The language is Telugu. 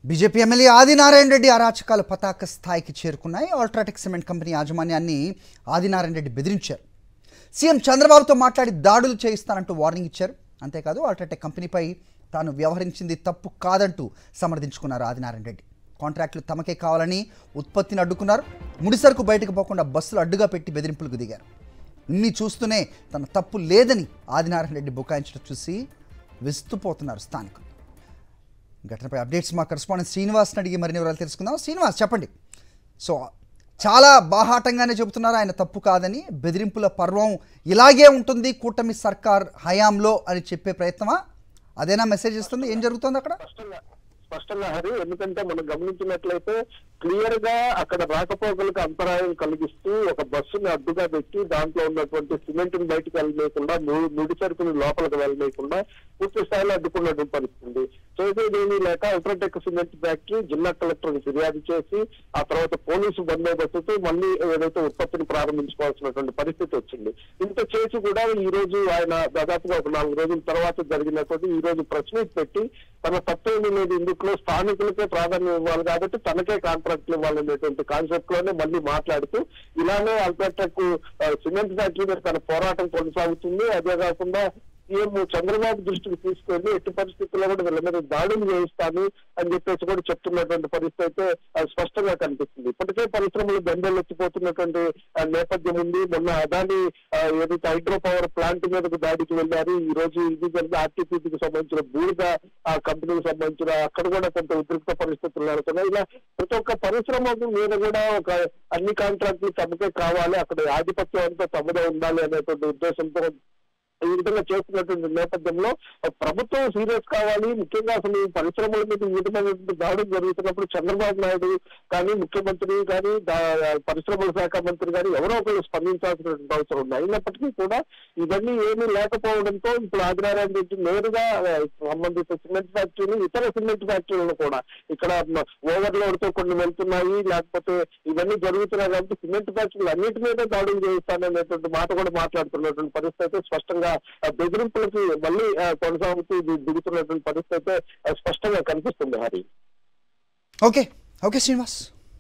బీజేపీ ఎమ్మెల్యే ఆదినారాయణ రెడ్డి అరాచకాలు పతాక స్థాయికి చేరుకున్నాయి. అల్ట్రాటెక్ సిమెంట్ కంపెనీ యాజమాన్యాన్ని ఆదినారాయణ రెడ్డి బెదిరించారు. సీఎం చంద్రబాబుతో మాట్లాడి దాడులు చేయిస్తానంటూ వార్నింగ్ ఇచ్చారు. అంతేకాదు అల్ట్రాటెక్ కంపెనీపై తాను వ్యవహరించింది తప్పు కాదంటూ సమర్థించుకున్నారు ఆదినారాయణ రెడ్డి. కాంట్రాక్టులు తమకే కావాలని ఉత్పత్తిని అడ్డుకున్నారు. ముడిసరుకు బయటకు పోకుండా బస్సులు అడ్డుగా పెట్టి బెదిరింపులకు దిగారు. ఇన్ని చూస్తూనే తన తప్పు లేదని ఆదినారాయణ రెడ్డి బుకాయించడం చూసి విస్తుపోతున్నారు స్థానికులు. ఘటనపై అప్డేట్స్ మా కరెస్పాండెంట్ శ్రీనివాస్ని అడిగి మరిన్ని వివరాలు తెలుసుకుందాం. శ్రీనివాస్, చెప్పండి. సో చాలా బాహాటంగానే చెబుతున్నారు ఆయన తప్పు కాదని, బెదిరింపుల పర్వం ఇలాగే ఉంటుంది కూటమి సర్కార్ హయాంలో అని చెప్పే ప్రయత్నమా? అదేనా మెసేజ్ ఇస్తుంది? ఏం జరుగుతుంది అక్కడ? స్పష్టంగా హరి, ఎందుకంటే మనం గమనించినట్లయితే క్లియర్ గా అక్కడ రాకపోకలకు అంతరాయం కలిగిస్తూ ఒక బస్సుని అడ్డుగా పెట్టి దాంట్లో ఉన్నటువంటి సిమెంట్ ని బయటకు వెళ్ళలేకుండా ముడి సరుకుని లోపలికి వెళ్ళలేకుండా పూర్తి స్థాయిలో అడ్డుకున్నటువంటి పరిస్థితి. చేసేదేమీ లేక అల్ట్రాటెక్ సిమెంట్ ఫ్యాక్టరీ జిల్లా కలెక్టర్ ఫిర్యాదు చేసి ఆ తర్వాత పోలీసు బందోబస్తుతో మళ్ళీ ఏదైతే ఉత్పత్తిని ప్రారంభించుకోవాల్సినటువంటి పరిస్థితి వచ్చింది. ఇంత చేసి కూడా ఈ రోజు ఆయన దాదాపుగా ఒక 4 రోజుల తర్వాత జరిగినటువంటి ఈ రోజు ప్రెస్ మీట్ పెట్టి తన తప్పేమీ లేదు, ఇందులో స్థానికులకే ప్రాధాన్యం ఇవ్వాలి కాబట్టి తనకే కాంట్రాక్ట్లు ఇవ్వాలనేటువంటి కాన్సెప్ట్ లోనే మళ్ళీ మాట్లాడుతూ ఇలానే అల్ట్రాటెక్ సిమెంట్ ఫ్యాక్టరీ మీద తన పోరాటం కొనసాగుతుంది. అదే కాకుండా సీఎం చంద్రబాబు దృష్టికి తీసుకెళ్లి ఎట్టి పరిస్థితుల్లో కూడా వీళ్ళ మీద దాడులు చేయిస్తాను అని చెప్పేసి కూడా చెప్తున్నటువంటి పరిస్థితి అయితే స్పష్టంగా కనిపిస్తుంది. ఇప్పటికే పరిశ్రమలు బెంబేలెత్తిపోతున్నటువంటి నేపథ్యం ఉంది. మొన్న అదాని ఏదైతే హైడ్రో పవర్ ప్లాంట్ మీదకు దాడికి వెళ్ళారు. ఈ రోజు ఇది జరిగిన ఆర్టీపీకి సంబంధించిన బూడిద ఆ కంపెనీకి సంబంధించిన అక్కడ కూడా కొంత ఉద్రిక్త పరిస్థితులు నెలకొన్నాయి. ఇలా ప్రతి ఒక్క పరిశ్రమ మీద కూడా ఒక అన్ని కాంట్రాక్టులు తమకే కావాలి, అక్కడ ఆధిపత్యం అంతా తమదే ఉండాలి అనేటువంటి ఉద్దేశంతో ఈ విధంగా చేస్తున్నటువంటి నేపథ్యంలో ప్రభుత్వం సీరియస్ కావాలి. ముఖ్యంగా అసలు పరిశ్రమల మీద ఈ విధమైనటువంటి దాడులు జరుగుతున్నప్పుడు చంద్రబాబు నాయుడు కానీ ముఖ్యమంత్రి కానీ పరిశ్రమల శాఖ మంత్రి కానీ ఎవరో ఒకరు స్పందించాల్సినటువంటి అవసరం ఉంది. అయినప్పటికీ కూడా ఇవన్నీ ఏమీ లేకపోవడంతో ఇప్పుడు ఆదినారాయణ రెడ్డి నేరుగా సంబంధిత సిమెంట్ ఫ్యాక్టరీని ఇతర సిమెంట్ ఫ్యాక్టరీలను కూడా ఇక్కడ ఓవర్లోడ్ తో కొన్ని వెళ్తున్నాయి, లేకపోతే ఇవన్నీ జరుగుతున్నాయి కాబట్టి సిమెంట్ ఫ్యాక్టరీలు అన్నిటి మీద దాడులు చేయిస్తాననేటువంటి మాట కూడా మాట్లాడుతున్నటువంటి పరిస్థితి స్పష్టంగా బెదిరింపులకి మళ్ళీ కొనసాగుతూ దిగుతున్నటువంటి పరిస్థితి అయితే స్పష్టంగా కనిపిస్తుంది హరి. ఓకే శ్రీనివాస్.